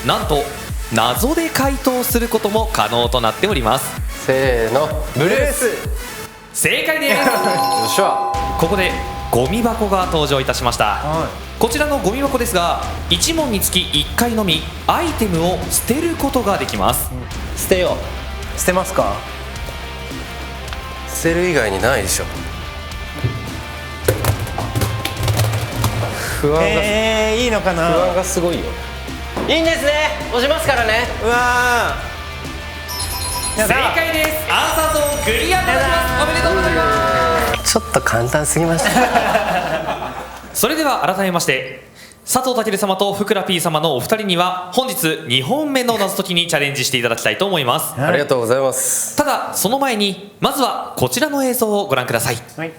なんと謎で回答することも可能となっております。せーの、ブルース。正解です。よっしゃ。ここでゴミ箱が登場いたしました。はこちらのゴミ箱ですが、1問につき1回のみアイテムを捨てることができます。捨てよい。捨てますか？う。捨てる以外にないでしょ。不安いいのかな？がすごいよ。いいんですね。押しますからね。うわー。正解です。アンサーゾーンクリアでございます。おめでとうございます。ちょっと簡単すぎました。それでは改めまして、佐藤健様とふくら P 様のお二人には本日2本目の謎解きにチャレンジしていただきたいと思います。ありがとうございます。ただその前にまずはこちらの映像をご覧ください。はい。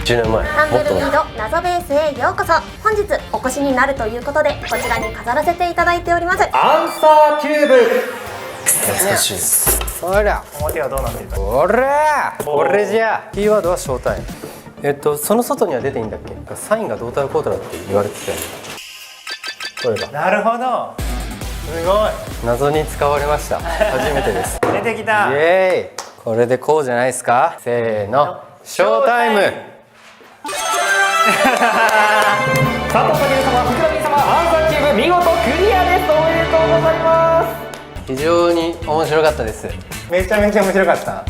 10年前。タンブルウィード謎ベースへようこそ。本日お越しになるということで、こちらに飾らせていただいております。アンサーキューブ。懐かしいです。そりゃ表はどうなってるか。これじゃ。キーワードはショータイム。その外には出ていいんだっけ？サインが胴体コードだって言われてたよね。これがなるほど。すごい。謎に使われました。初めてです。出てきた。イエーイ。これでこうじゃないですか。せーの、ショータイム。佐藤健様、ふくら P 様、アンサーキューブ見事クリアです。おめでとうございます。非常に面白かったです。めちゃめちゃ面白かった。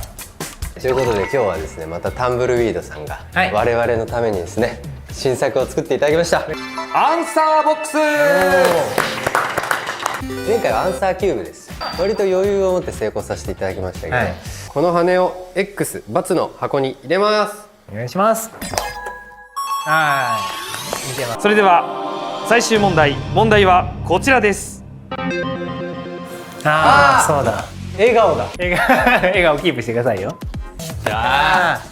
ということで今日はですね、またタンブルウィードさんがはい我々のためにですね、新作を作っていただきました。アンサーボックス。前回はアンサーキューブです。割と余裕を持って成功させていただきましたけど、はいこの羽を X バツの箱に入れます。お願いします。はい。見てます。それでは最終問題はこちらです。ああ、そうだ。笑顔だ。笑顔キープしてくださいよ。あ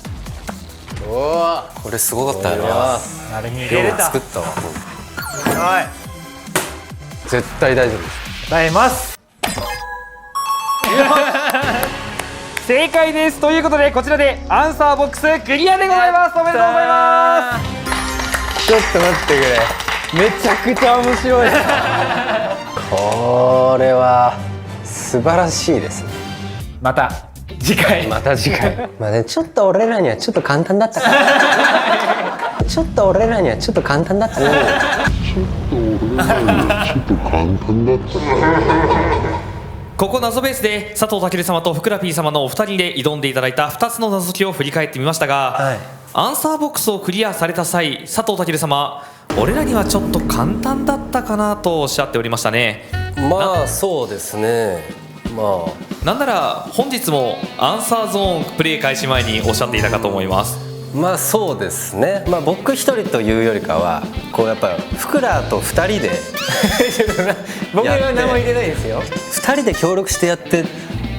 おお、これすごかったよな。あ、あれに入れれた。作ったわ。はい。絶対大丈夫です。答えます。正解です。ということでこちらでアンサーボックスクリアでございます。おめでとうございます。ちょっと待ってくれ。めちゃくちゃ面白い。これは素晴らしいですね。また次回。また次回。まあね、ちょっと俺らにはちょっと簡単だったから。ちょっと俺らにはちょっと簡単だったから。ここ謎ベースで佐藤健様とふくら P 様のお二人で挑んでいただいた2つの謎解きを振り返ってみましたが、はい。アンサーボックスをクリアされた際、佐藤健様、俺らにはちょっと簡単だったかなとおっしゃっておりましたね。まあそうですね。まなんなら本日もアンサーゾーンプレイ開始前におっしゃっていたかと思います。あそうですね。まあ僕一人というよりかは、こうやっぱふくらと二人で僕は何も入れないですよ。二人で協力してやって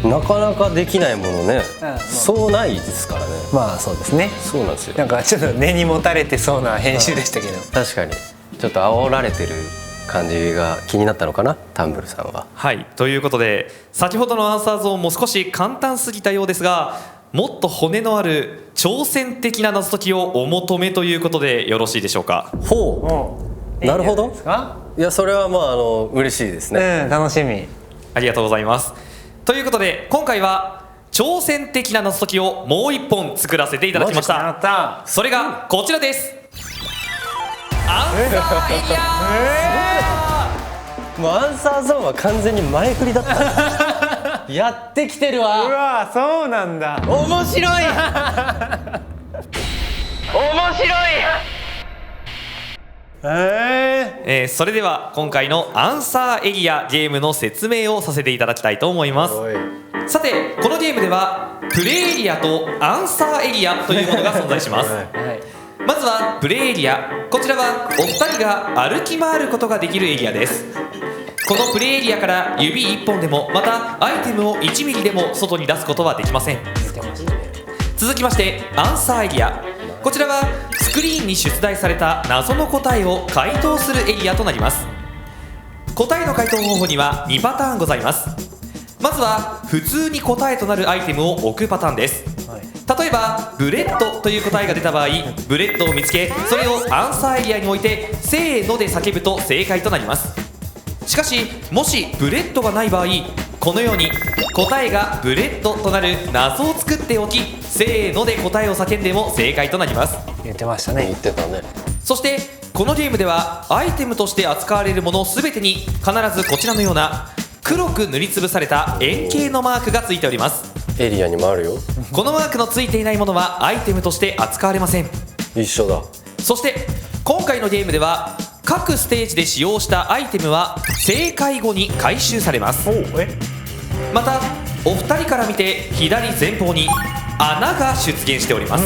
なかなかできないものね。そうないですからね。まあそうですね。そうなんですよ。なんかちょっと根に持たれてそうな編集でしたけど。確かにちょっと煽られてる感じが気になったのかな、タンブルさんは。はい、ということで先ほどのアンサーゾーンも少し簡単すぎたようですが、もっと骨のある挑戦的な謎解きをお求めということでよろしいでしょうか。ほう、なるほど。ですか？いや、それはまあ嬉しいですね。うん、楽しみ。ありがとうございます。ということで今回は挑戦的な謎解きをもう一本作らせていただきまし。やったた。それがこちらです。アンサーエリア。もうアンサーゾーンは完全に前振りだった。やってきてるうわ。わ、そうなんだ。面白い。それでは今回のアンサーエリアゲームの説明をさせていただきたいと思います。さてこのゲームではプレイエリアとアンサーエリアというものが存在します。はい。まずはプレイエリア、こちらはお二人が歩き回ることができるエリアです。このプレイエリアから指1本でもまたアイテムを1ミリでも外に出すことはできません。続きましてアンサーエリア、こちらはスクリーンに出題された謎の答えを回答するエリアとなります。答えの回答方法には2パターンございます。まずは普通に答えとなるアイテムを置くパターンです。例えばブレッドという答えが出た場合、ブレッドを見つけそれをアンサーエリアに置いてせーので叫ぶと正解となります。しかしもしブレッドがない場合、このように答えがブレッドとなる謎を作っておきせーので答えを叫んでも正解となります。言ってました言っね。てたね。そしてこのゲームではアイテムとして扱われるもの全てに必ずこちらのような黒く塗りつぶされた円形のマークがついております。エリアにもあるよ。このマークのついていないものはアイテムとして扱われません。一緒だ。そして今回のゲームでは各ステージで使用したアイテムは正解後に回収されます。またお二人から見て左前方に穴が出現しております、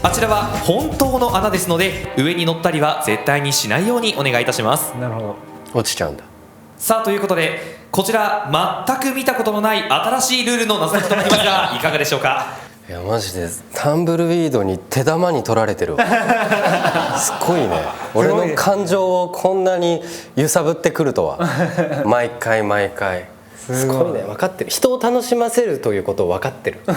あちらは本当の穴ですので上に乗ったりは絶対にしないようにお願いいたします。なるほど。落ちちゃうんだ。さあということでこちら全く見たことのない新しいルールの謎解きとなりますがいかがでしょうか。いやマジでタンブルウィードに手玉に取られてるわすごいね。俺の感情をこんなに揺さぶってくるとは毎回毎回すごいね。分かってる。人を楽しませるということを分かってるあ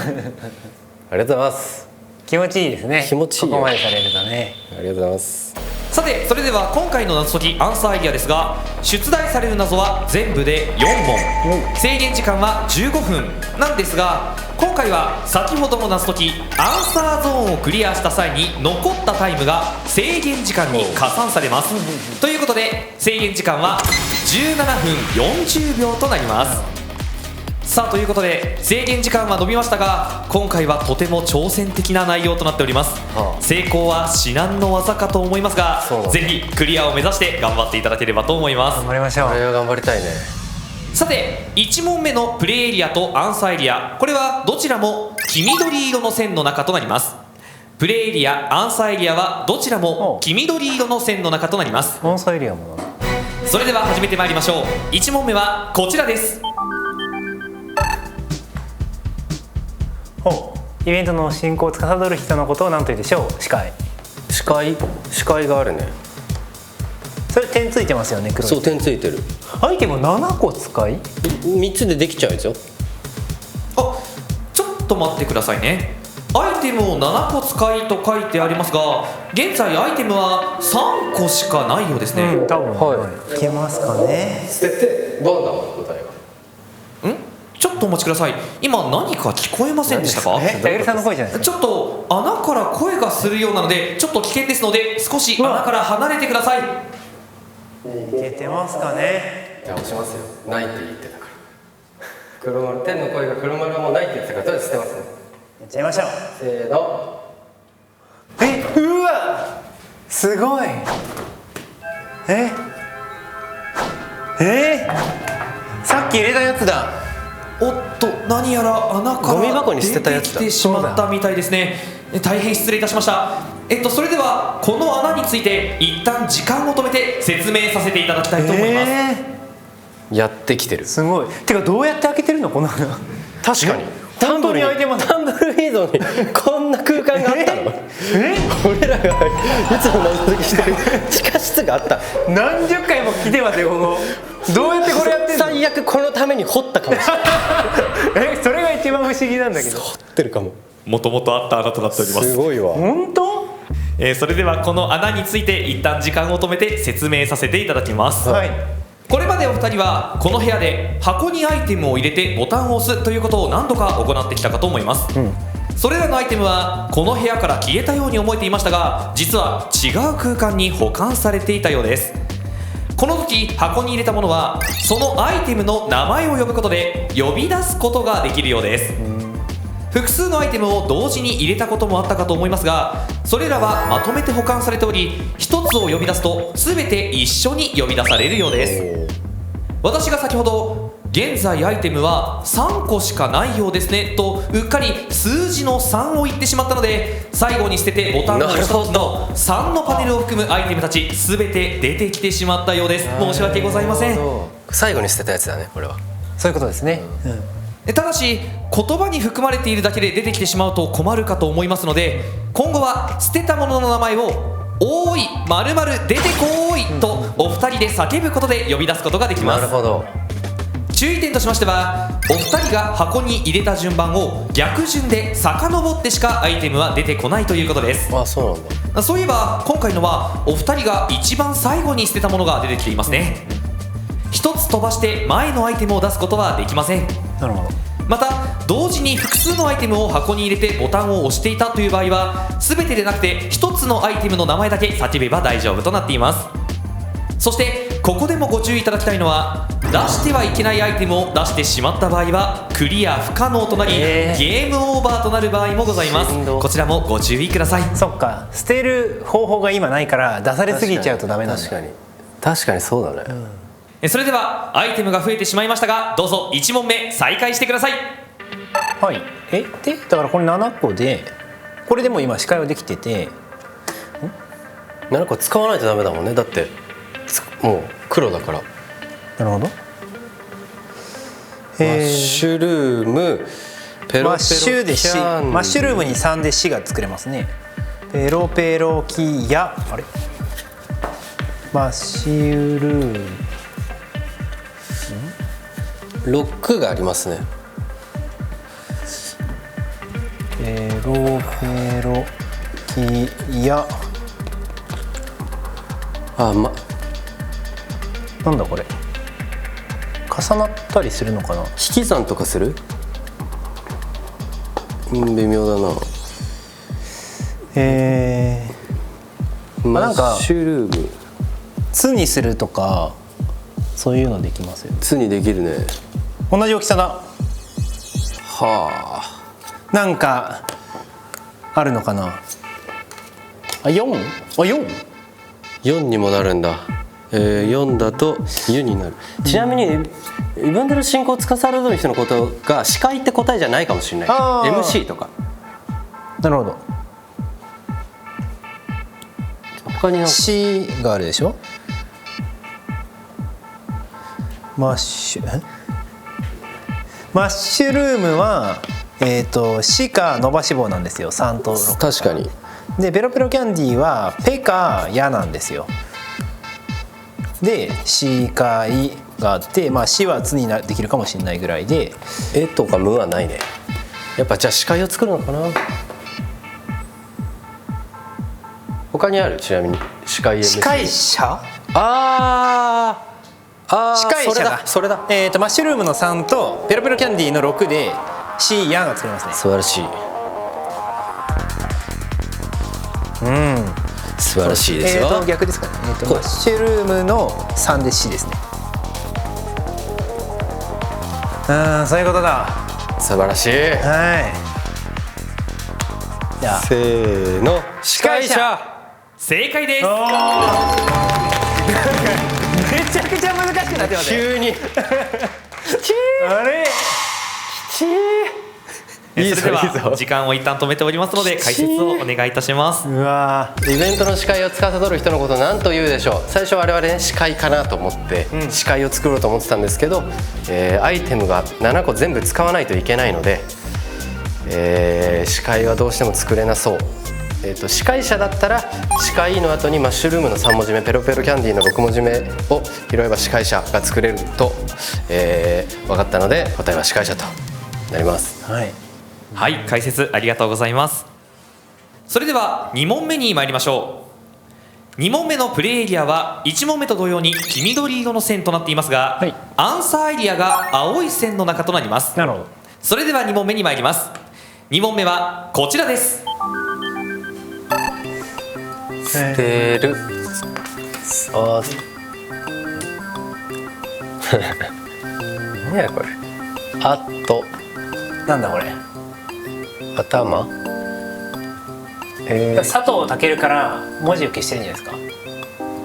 りがとうございます。気持ちいいですね。気持ちいいよここまでされるとね。ありがとうございます。さてそれでは今回の謎解きアンサーエリアですが、出題される謎は全部で4問、制限時間は15分なんですが、今回は先ほどの謎解きアンサーゾーンをクリアした際に残ったタイムが制限時間に加算されます。ということで制限時間は17分40秒となります。さあということで制限時間は伸びましたが、今回はとても挑戦的な内容となっております、成功は至難の技かと思いますが、ぜひクリアを目指して頑張っていただければと思います。頑張りましょう。これは頑張りたいね。さて1問目のプレイエリアとアンサーエリア、これはどちらも黄緑色の線の中となります。プレイエリア、アンサーエリアはどちらも黄緑色の線の中となります。アンサーエリアもな。それでは始めてまいりましょう。1問目はこちらです。イベントの進行を司る人のことを何と言うでしょう。司会。視界があるね。それ点ついてますよね。黒い。そう点ついてる。アイテム7個使い3つでできちゃうんですよ。あ、ちょっと待ってくださいね。アイテムを7個使いと書いてありますが、現在アイテムは3個しかないようですね。多分はいけますかね。捨ててどんな答えが。ちょっとお待ちください。今何か聞こえませんでしたか？たゆりさんの声じゃないですか。ちょっと穴から声がするようなのでちょっと危険ですので少し穴から離れてください。いけてますかね。じゃあ押しますよ。ないって言ってたから黒丸、天の声が黒丸はもうないって言ってたからとりあえず捨てますね。やっちゃいましょう。せーの。うわすごい。さっき入れたやつだ。おっと何やら穴かゴミ箱らに捨てたやつだ出てきてしまったみたいですね。大変失礼いたしました。それではこの穴について一旦時間を止めて説明させていただきたいと思います。やってきてる。すごい。てかどうやって開けてるのこの穴。確かに本当に開いてます。タンブルウィードにこんな空間があったの俺らがいつも謎解きしてる地下室があった。何十回も来てますよここ。どうやってこれやってんの。最悪このために掘ったかもしれないそれが一番不思議なんだけど。掘ってるかも。もともとあった穴となっておりますすごいわ。本当？それではこの穴について一旦時間を止めて説明させていただきます、はい。これまでお二人はこの部屋で箱にアイテムを入れてボタンを押すということを何度か行ってきたかと思います、それらのアイテムはこの部屋から消えたように思えていましたが、実は違う空間に保管されていたようです。この時箱に入れたものはそのアイテムの名前を呼ぶことで呼び出すことができるようです。複数のアイテムを同時に入れたこともあったかと思いますが、それらはまとめて保管されており、一つを呼び出すと全て一緒に呼び出されるようです。私が先ほど現在アイテムは3個しかないようですねとうっかり数字の3を言ってしまったので、最後に捨ててボタンを押した時の3のパネルを含むアイテムたち全て出てきてしまったようです。申し訳ございません。最後に捨てたやつだねこれは。そういうことですね。ただし言葉に含まれているだけで出てきてしまうと困るかと思いますので、今後は捨てたものの名前をおーい〇〇出てこーいとお二人で叫ぶことで呼び出すことができます。なるほど。注意点としましては、お二人が箱に入れた順番を逆順で遡ってしかアイテムは出てこないということです。あ、そうなんだ。そういえば今回のはお二人が一番最後に捨てたものが出てきていますね。一つ飛ばして前のアイテムを出すことはできません。なるほど。また同時に複数のアイテムを箱に入れてボタンを押していたという場合は、全てでなくて一つのアイテムの名前だけ叫べば大丈夫となっています。そしてここでもご注意いただきたいのは、出してはいけないアイテムを出してしまった場合はクリア不可能となり、ゲームオーバーとなる場合もございます。こちらもご注意ください。そっか、捨てる方法が今ないから出されすぎちゃうとダメなんだ。確かにそうだね。それではアイテムが増えてしまいましたが、どうぞ1問目再開してください。はい。でだからこれ7個で、これでも今視界はできてて、7個使わないとダメだもんね。だってもう黒だから。なるほど。マッシュルーム、ペロペロマッシュでキャンマッシュルームに3で4が作れますね。ペロペロキヤ、あれマッシュルーム6がありますね。ペロペロキヤ、なんだこれ、重なったりするのかな。引き算とかする？微妙だな。なんかマッシュルーム「つ」にするとかそういうのできますよ。つにできるね。同じ大きさだ。はなんかあるのかな。4？ 4にもなるんだ。4だと湯になる。ちなみにイベントの進行を司る人のことが司会って答えじゃないかもしれない。MC とか。なるほど。他になんか C があるでしょ。マッシュルームはC か伸ばし棒なんですよ。3と6。確かに。でペロペロキャンディーはペかヤなんですよ。で C かイがあって、C はつにできるかもしれないぐらいで、絵とか無はないね。やっぱじゃあ司会を作るのかな。他にある？ちなみに司会 MC。司会者？司会者だ。それだ。マッシュルームの3とペロペロキャンディーの6で C ヤが作れますね。素晴らしい。素晴らしいですよ。逆ですかね。マッシュルームの3で C ですね。そういうことだ。素晴らしい。はい。じゃあせーの、司会者。正解です。めちゃくちゃ難しくなってますね。急に。あれ？それでは時間を一旦止めておりますので解説をお願いいたします。うわイベントの司会を司る人のことを何と言うでしょう。最初我々ね、司会かなと思って司会を作ろうと思ってたんですけど、アイテムが7個全部使わないといけないので、司会はどうしても作れなそう。司会者だったら司会の後にマッシュルームの3文字目、ペロペロキャンディーの6文字目を拾えば司会者が作れると、分かったので答えは司会者となります。はいはい、解説ありがとうございます。それでは2問目に参りましょう。2問目のプレイエリアは1問目と同様に黄緑色の線となっていますが、はい、アンサーエリアが青い線の中となります。なるほど。それでは2問目に参ります。2問目はこちらです。捨てる。何やこれ。あとなんだこれ。頭。佐藤健から文字を消してるんじゃないですか。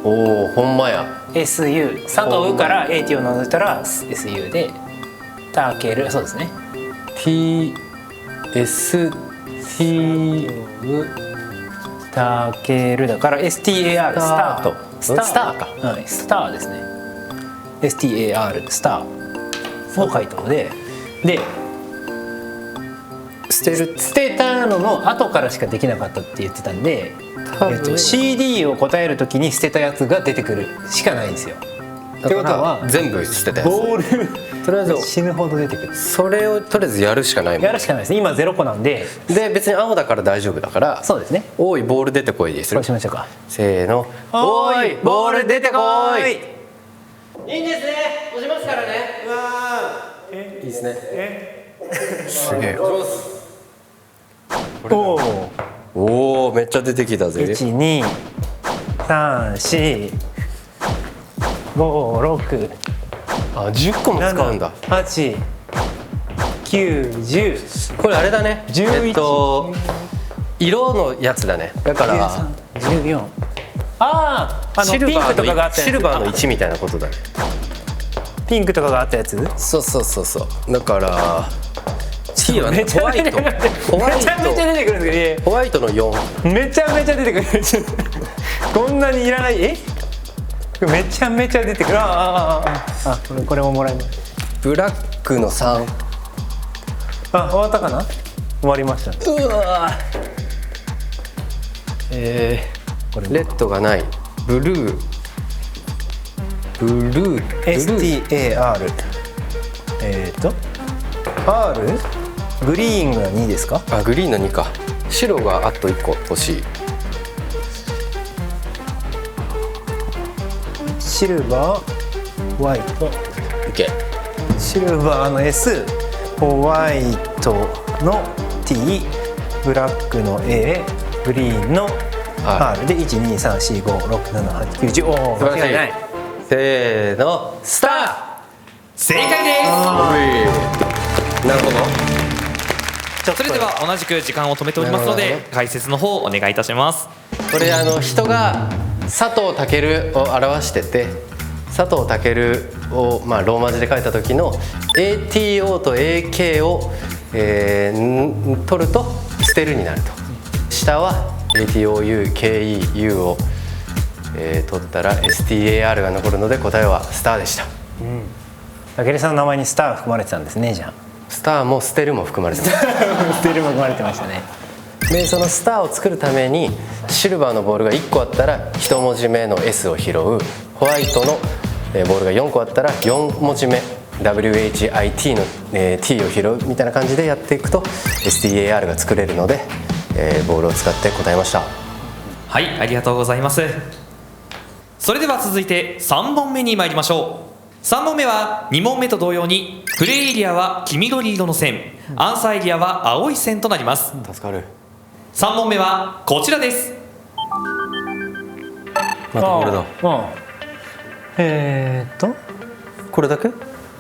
おお、ほんまや。 SU 佐藤から AT を除いたら SU でタケル、そうですね。 TST タケルだから STAR スタート。スターか。はい、スターですね。 STAR スターの回答で捨てたのの後からしかできなかったって言ってたんで、CD を答えるときに捨てたやつが出てくるしかないんですよ。ってことは全部捨てたやつ。ボールとりあえず死ぬほど出てくる。それをとりあえずやるしかないもん。やるしかないですね。今0個なんで。で別に青だから大丈夫だから、そうですね。おいボール出てこいでするこれ。しましょうか。せーの、おーいボール出てこーい。いいんですね、押しますからね。いいですね。すげえ。おお。おお、めっちゃ出てきたぜ。 1、2、3、4、5、6、あ、10個も使うんだ。 8、9、10、これあれだね、 11色のやつだね。だから13、14。シルピンクとかがあバーのったやつ。シルバーの1みたいなことだね。ピンクとかがあったやつ。そうそうそうそう。だから次はね、めちゃめちゃ出てくる。ホワイトめちゃめちゃ出てくるんですけホワイトの4。ど、めちゃめちゃ出てくる。こんなにいらない。めちゃめちゃ出てくる。これももらいます。ブラックの3。終わったかな。終わりましたね。うわこれレッドがない。ブルー STAR。R。グリーンが2ですか。あ、グリーンの2か。白があと1個欲しい。シルバー、ホワイト。 OK。シルバーの S、ホワイトの T、ブラックの A、グリーンの R で12345678910。おお、素晴らしい。間違いない。せーの、スター。正解です。なるほど。それでは同じく時間を止めておりますのなるで解説の方をお願いいたします。これ人が佐藤健を表してて、佐藤健をローマ字で書いた時の ATO と AK を、取ると捨てるになると。下は ATOUKEU を、取ったら STAR が残るので答えはスターでした。武さんの名前にスター含まれてたんですね。じゃあスターも捨てるも含まれてます。ステルも含まれてましたね。でそのスターを作るためにシルバーのボールが1個あったら1文字目の S を拾う。ホワイトのボールが4個あったら4文字目 WHIT の T を拾うみたいな感じでやっていくと STAR が作れるので、ボールを使って答えました。はい、ありがとうございます。それでは続いて3問目に参りましょう。3問目は2問目と同様にプレーエリアは黄緑色の線、アンサーエリアは青い線となります。助かる。3問目はこちらです。またこれだ。これだけ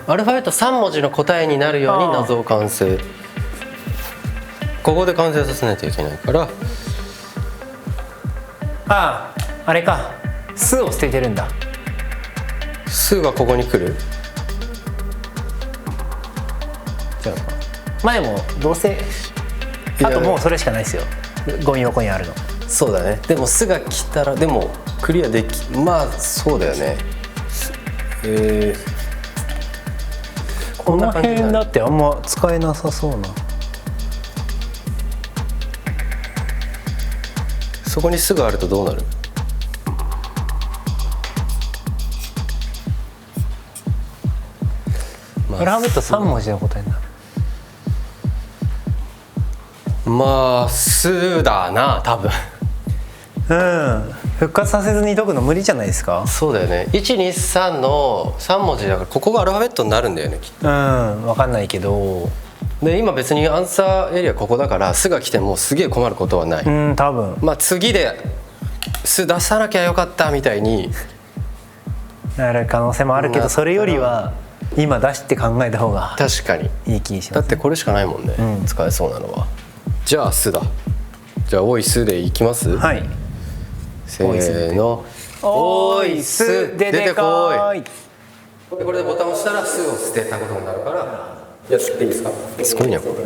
アルファベット3文字の答えになるように謎を完成。ここで完成させないといけないから。あれか、スを捨ててるんだ。スがここに来る。じゃあ前もどうせあともうそれしかないですよ。ゴミ箱にあるの。そうだね。でもスが来たらでもクリアでき、そうだよね。この辺だってあんま使えなさそうな。そこにスがあるとどうなる。アルファベット3文字の答えになる。スだな多分。復活させずに解くの無理じゃないですか。そうだよね。123の3文字だからここがアルファベットになるんだよねきっと。分かんないけど。で今別にアンサーエリアここだからスが来てもすげえ困ることはない。多分次でス出さなきゃよかったみたいになる可能性もあるけど、それよりは今出して考えた方が確かにいい気します。だってこれしかないもんね、使えそうなのは。じゃあスだ。じゃあおいスでいきます。はい、せーの。おいス出てこい。これでボタンを押したらスを捨てたことになるからやっていいですか。すごいねこれ。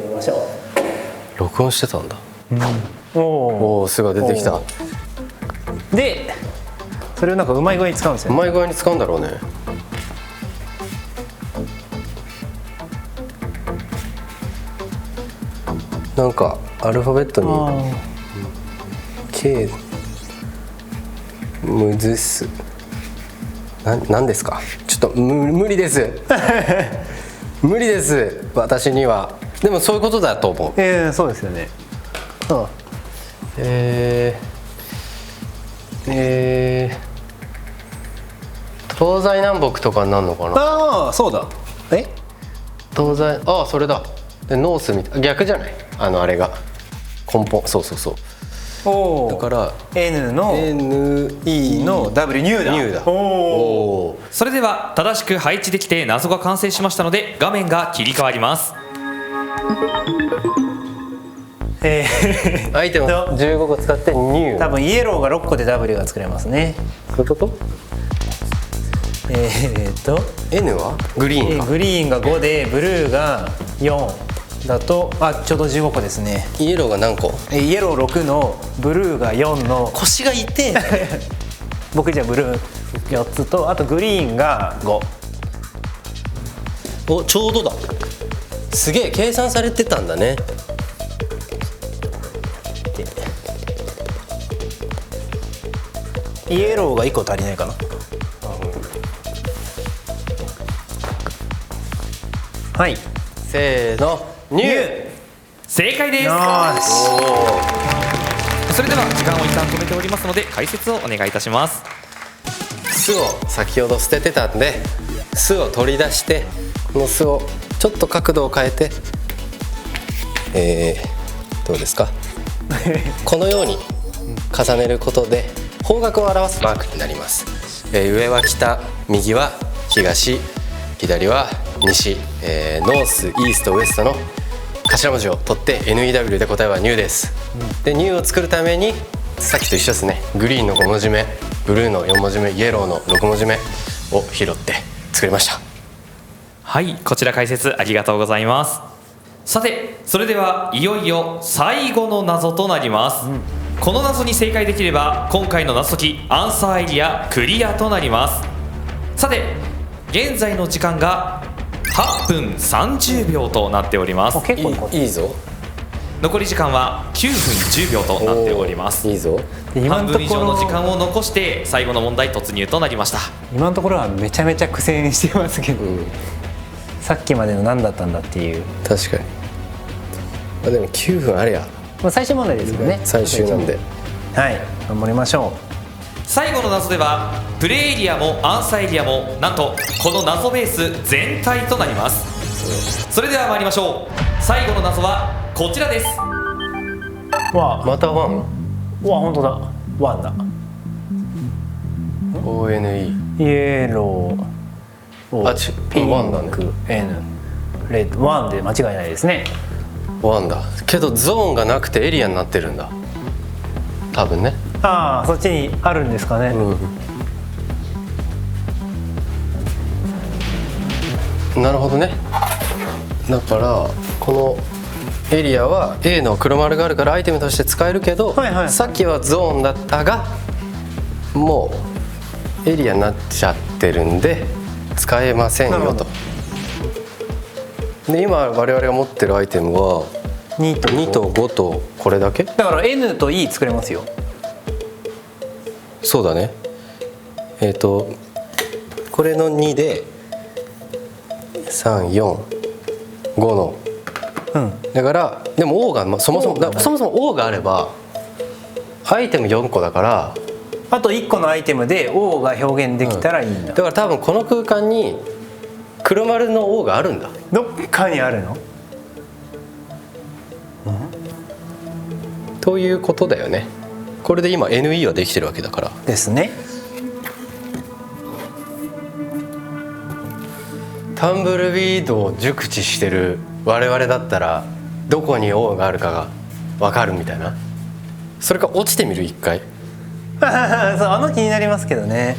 録音してたんだ。おおスが出てきた。でそれをなんかうまい具合に使うんですよね。うまい具合に使うんだろうね。なんかアルファベットに K むずっす。なんですか。ちちょっと無理です無理です私には。でもそういうことだと思う。そうですよね。あ東西南北とかになるのかな。あー、そうだ。東西、ああそれだ。でノースみたい、逆じゃない、あれが根本。そうそうそう。おだから N の NE の W ニューだ。ニューだ。おー。それでは正しく配置できて謎が完成しましたので画面が切り替わります。アイテム15個使ってニュー。多分イエローが6個で W が作れますね。そういうこと。N はグリーンか。グリーンが5でブルーが4だと、ちょうど15個ですね。イエローが何個。イエロー6のブルーが4の腰が痛え僕じゃあブルー4つと、あとグリーンが5。お、ちょうどだ。すげえ計算されてたんだね。イエローが1個足りないかな。はい、せーの、ニュー。正解です。よーし。それでは時間を一旦止めておりますので解説をお願いいたします。巣を先ほど捨ててたんで、巣を取り出して、この巣をちょっと角度を変えて、どうですかこのように重ねることで方角を表すマークになります。上は北、右は東、左は西、ノース、イースト、ウエストの頭文字を取って NEW で答えはニューです、でニューを作るためにさっきと一緒ですね。グリーンの5文字目、ブルーの4文字目、イエローの6文字目を拾って作りました。はい、こちら解説ありがとうございます。さて、それではいよいよ最後の謎となります、この謎に正解できれば今回の謎解きアンサーエリアクリアとなります。さて、現在の時間が8分30秒となっております。結構いいぞ。残り時間は9分10秒となっております。いいぞ。半分以上の時間を残して最後の問題突入となりました。今のところはめちゃめちゃ苦戦してますけど、さっきまでの何だったんだっていう。確かに。でも9分あれや。最終問題ですよね。最終なんで。はい、頑張りましょ最後の謎ではプレイエリアもアンサーエリアもなんとこの謎ベース全体となります。それでは参りましょう。最後の謎はこちらです。う。わまたワン。本当だ。ワンだ。 ONE。イエロー、ピンワンだね。ク、N、レッド、ワンで間違いないですね。ワンだけどゾーンがなくてエリアになってるんだ多分ね。ああ、そっちにあるんですかね。なるほどね。だからこのエリアは A の黒丸があるからアイテムとして使えるけど、さっきはゾーンだったがもうエリアになっちゃってるんで使えませんよと。で今我々が持ってるアイテムは2と5とこれだけ。だから N と E 作れますよ。そうだね。これの2で345の、だからでも O が、そもそも O があればアイテム4個だから、あと1個のアイテムで O が表現できたらいいんだ。だから多分この空間に黒丸の O があるんだ。どっかにあるの？ということだよね。これで今 NE はできてるわけだからですね。タンブルビードを熟知してる我々だったらどこに O があるかが分かるみたいな。それか落ちてみる一回。そう、気になりますけどね。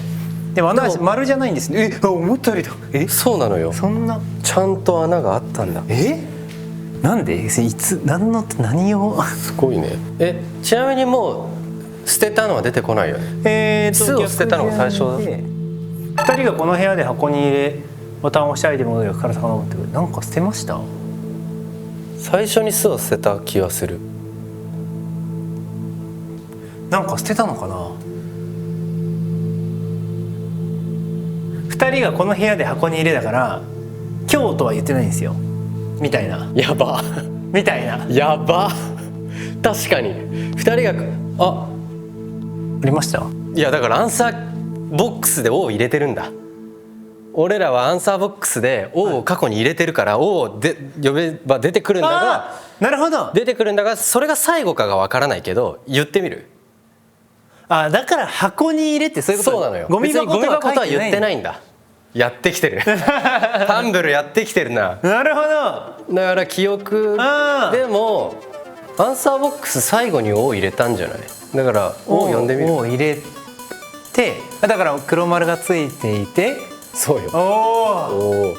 でも穴丸じゃないんですね。思ったよりだ。そうなのよ。そんなちゃんと穴があったんだ。なんでいつ何をすごいね。ちなみにもう捨てたのは出てこないよね。巣を捨てたのが最初だ。2人がこの部屋で箱に入れボタンを押したアイテムがから遡ってくる。なんか捨てました？最初に巣を捨てた気がする。なんか捨てたのかな。2 2人がこの部屋で箱に入れだから今日とは言ってないんですよみたいなやばみたいなやば確かに2人がありました。いやだからアンサーボックスで O を入れてるんだ。俺らはアンサーボックスで O を過去に入れてるから O をで呼べば出てくるんだがなるほど。出てくるんだがそれが最後かがわからないけど言ってみる。あだから箱に入れってそういうこと。そうなのよ。ゴミ箱とはは言ってないんだ。やってきてるタンブルやってきてるな。なるほど。だから記憶でもアンサーボックス最後に O 入れたんじゃない。だから O 呼んでみる。 O 入れてだから黒丸がついていてそうよ。おお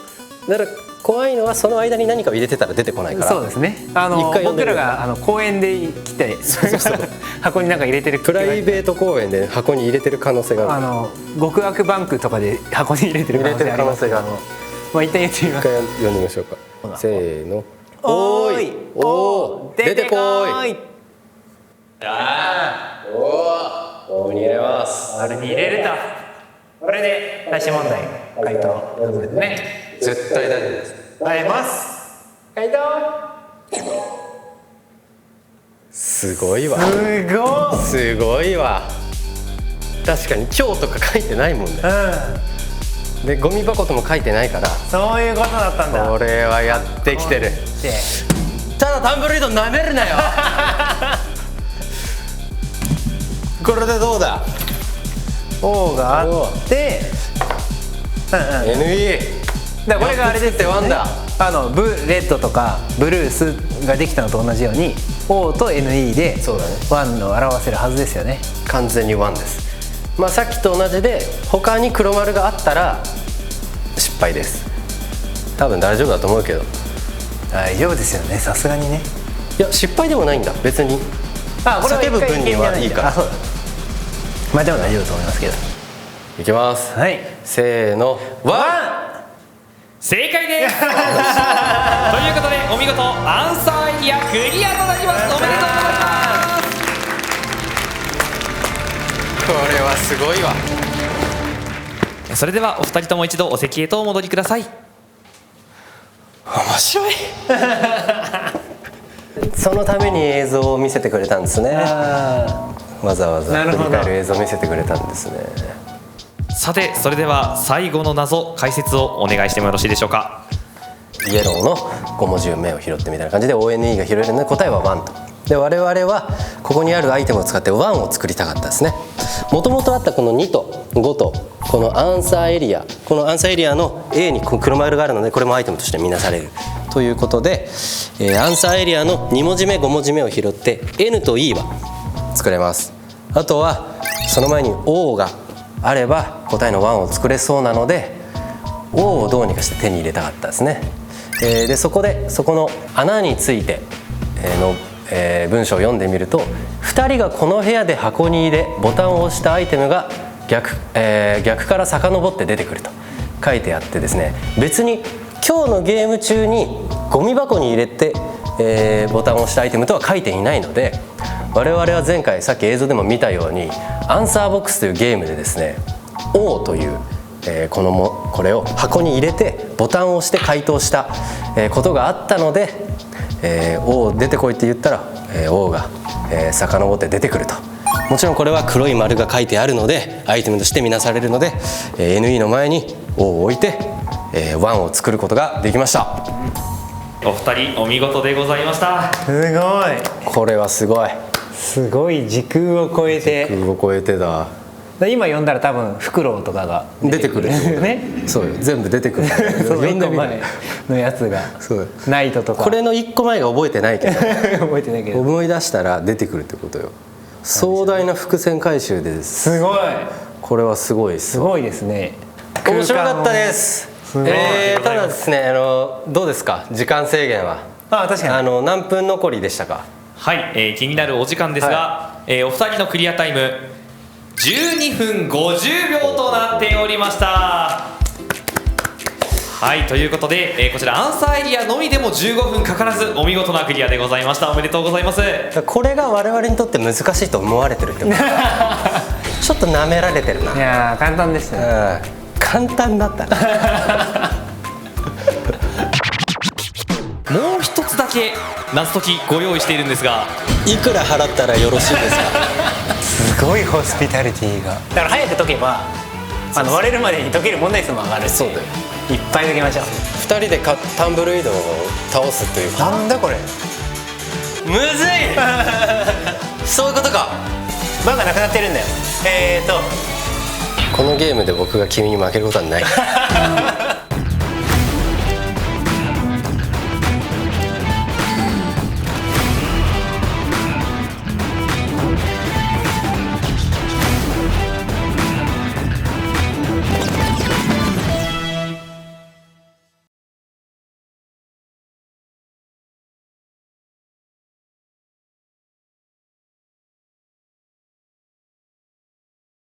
だから怖いのはその間に何かを入れてたら出てこないから。そうですね。一回読んでみる僕らが公園で来て箱に何か入れてるプライベート公園で箱に入れてる可能性がある。極悪バンクとかで箱に入れてる可能性ありますけど、まあ一旦言ってみます。一回読んでみましょうか。せーの。おーいおー出てこーい。おーに入れます。あれに入れるとこれで最終問題回答の部分ですね。絶対大丈夫です。変えます回答。すごいわ。すごいわ。確かに今日とか書いてないもんね。でゴミ箱とも書いてないから。そういうことだったんだ。これはやってきてる。ただタンブルイドなめるなよこれでどうだ。 O があって、NE だからこれがあれですよね。ワンダブレッドとかブルースができたのと同じように O と NE でそうだねワンを表せるはずですよね。完全にワンです。まあさっきと同じで他に黒丸があったら失敗です。多分大丈夫だと思うけど。大丈夫ですよね、さすがにね。いや失敗でもないんだ別に。これは叫ぶ分にはいいから。そうだ。まあでも大丈夫だと思いますけど。いきます。はいせーのワン。正解ですということでお見事アンサーエリアクリアとなります。おめでとうございます。これはすごいわ。それではお二人とも一度お席へとお戻りください。面白いそのために映像を見せてくれたんですね。わざわざ振り返る映像を見せてくれたんですね。さてそれでは最後の謎解説をお願いしてもよろしいでしょうか。イエローの5文字目を拾ってみたいな感じで ONE が拾えるので答えは1と。で我々はここにあるアイテムを使って1を作りたかったですね。もともとあったこの2と5とこのアンサーエリア、このアンサーエリアの A に黒丸があるのでこれもアイテムとして見なされるということで、アンサーエリアの2文字目5文字目を拾って N と E は作れます。あとはその前に O があれば答えの1を作れそうなので O をどうにかして手に入れたかったですね。でそこでそこの穴についての文章を読んでみると2人がこの部屋で箱に入れボタンを押したアイテムが逆から遡って出てくると書いてあってですね、別に今日のゲーム中にゴミ箱に入れて、ボタンを押したアイテムとは書いていないので我々は前回さっき映像でも見たようにアンサーボックスというゲームでですね O というこれを箱に入れてボタンを押して回答したことがあったのでO 出てこいって言ったら O が遡って出てくると。もちろんこれは黒い丸が書いてあるのでアイテムとして見なされるので NE の前に O を置いて1を作ることができました。お二人お見事でございました。すごいこれはすごい。すごい時空を超えて。時空を超えてだ。今読んだら多分フクロウとかが出てくるね。そうよ全部出てくるそう読んでみる1個前のやつがそうナイトとかこれの1個前が覚えてないけど覚えてないけど思い出したら出てくるってことよ。壮大な伏線回収です。すごいこれはすごいです。すごいですね。面白かったです。すごいただですねどうですか時間制限は。確かに何分残りでしたか。はい、気になるお時間ですが、お二人のクリアタイム12分50秒となっておりました。はい、ということで、こちらアンサーエリアのみでも15分かからずお見事なクリアでございました。おめでとうございます。これが我々にとって難しいと思われてるってことちょっと舐められてるな。いやー簡単でしたね。簡単だったな。もう一つだけ謎解きご用意しているんですが、いくら払ったらよろしいですか？すごいホスピタリティが。だから早く解けば割れるまでに解ける問題数も上がるんで、そうだよ。いっぱい解きましょう。2人でタンブルウィードを倒すというか。なんだこれ。むずいそういうことか。バカなくなってるんだよ。このゲームで僕が君に負けることはない。